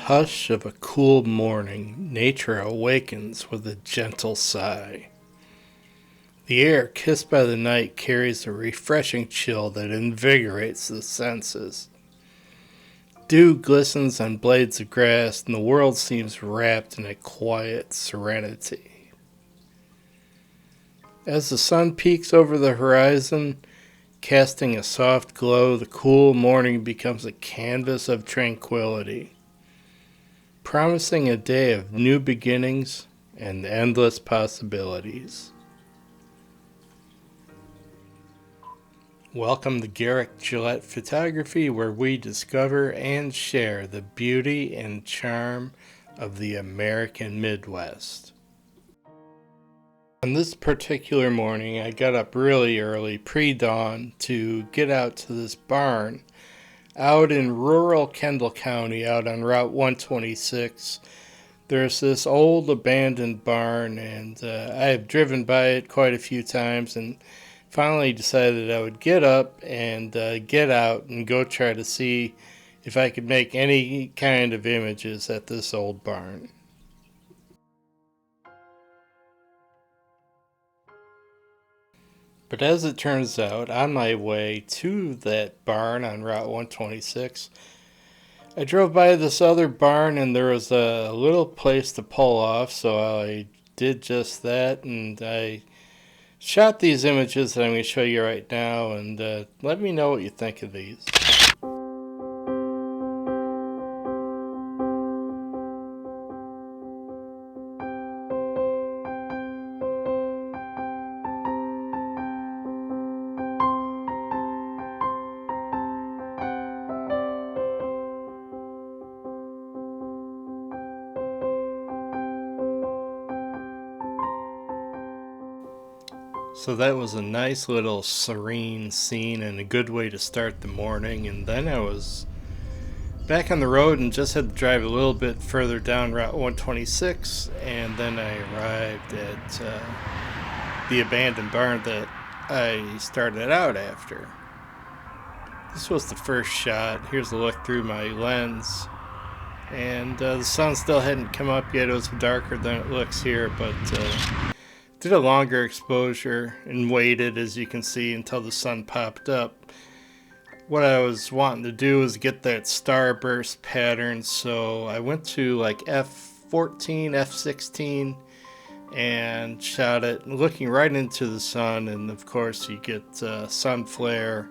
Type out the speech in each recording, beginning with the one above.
hush of a cool morning, nature awakens with a gentle sigh. The air, kissed by the night, carries a refreshing chill that invigorates the senses. Dew glistens on blades of grass, and the world seems wrapped in a quiet serenity. As the sun peeks over the horizon, casting a soft glow, the cool morning becomes a canvas of tranquility, promising a day of new beginnings and endless possibilities. Welcome to Garrick Gillette Photography, where we discover and share the beauty and charm of the American Midwest. On this particular morning, I got up really early, pre-dawn, to get out to this barn out in rural Kendall County, out on Route 126. There's this old abandoned barn, and I have driven by it quite a few times, and finally decided I would get up and get out and go try to see if I could make any kind of images at this old barn. But as it turns out, on my way to that barn on Route 126, I drove by this other barn and there was a little place to pull off, so I did just that, and I shot these images that I'm going to show you right now, and let me know what you think of these. So that was a nice little serene scene and a good way to start the morning. And then I was back on the road and just had to drive a little bit further down Route 126. And then I arrived at the abandoned barn that I started out after. This was the first shot. Here's a look through my lens. And the sun still hadn't come up yet. It was darker than it looks here, but did a longer exposure and waited, as you can see, until the sun popped up. What I was wanting to do was get that starburst pattern, so I went to like f14, f16, and shot it looking right into the sun, and of course you get sun flare.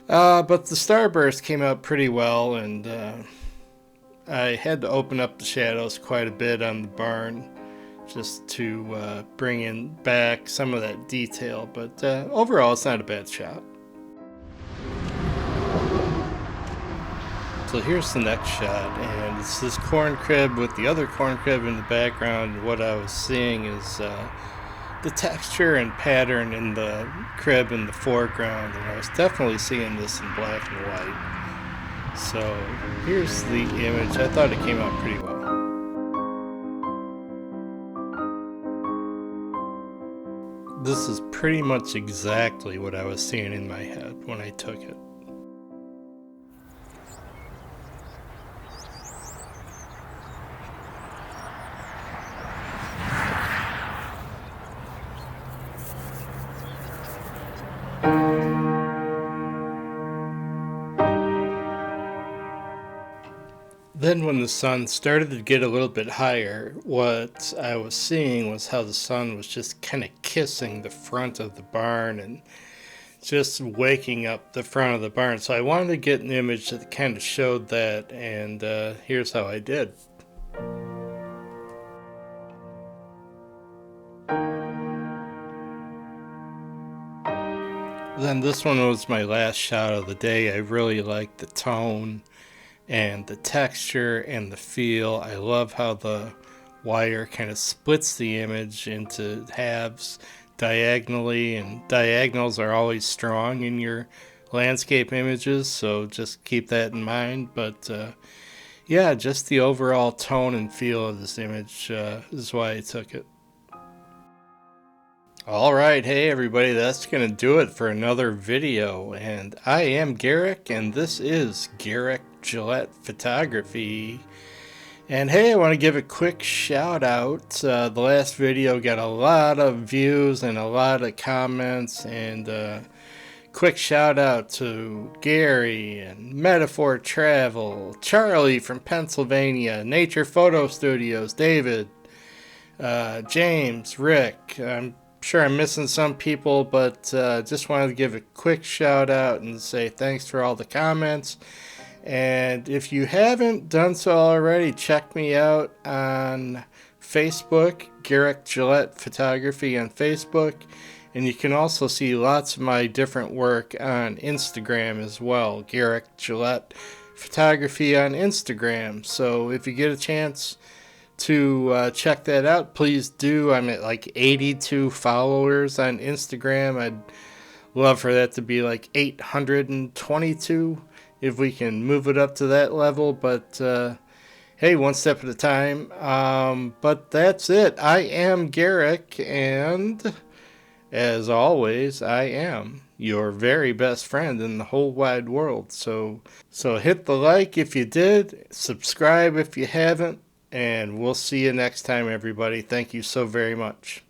But the starburst came out pretty well, and I had to open up the shadows quite a bit on the barn just to bring in back some of that detail, but overall it's not a bad shot. So here's the next shot, and it's this corn crib with the other corn crib in the background. What I was seeing is the texture and pattern in the crib in the foreground, and I was definitely seeing this in black and white. So here's the image. I thought it came out pretty well. This is pretty much exactly what I was seeing in my head when I took it. Then when the sun started to get a little bit higher, what I was seeing was how the sun was just kind of kissing the front of the barn and just waking up the front of the barn. So I wanted to get an image that kind of showed that, and here's how I did. Then this one was my last shot of the day. I really liked the tone and the texture and the feel. I love how the wire kind of splits the image into halves diagonally, and diagonals are always strong in your landscape images, so just keep that in mind. But yeah, just the overall tone and feel of this image is why I took it. Alright, hey everybody, that's gonna do it for another video, and I am Garrick, and this is Garrick Gillette Photography. And hey, I want to give a quick shout out. The last video got a lot of views and a lot of comments, and quick shout out to Gary and Metaphor Travel, Charlie from Pennsylvania, Nature Photo Studios, David, James, Rick. I'm sure I'm missing some people, but just wanted to give a quick shout out and say thanks for all the comments. And if you haven't done so already, check me out on Facebook, Garrick Gillette Photography on Facebook. And you can also see lots of my different work on Instagram as well, Garrick Gillette Photography on Instagram. So if you get a chance to check that out, please do. I'm at like 82 followers on Instagram. I'd love for that to be like 822 if we can move it up to that level. But hey, one step at a time. But that's it. I am Garrick, and as always, I am your very best friend in the whole wide world. So hit the like if you did, subscribe if you haven't, and we'll see you next time, everybody. Thank you so very much.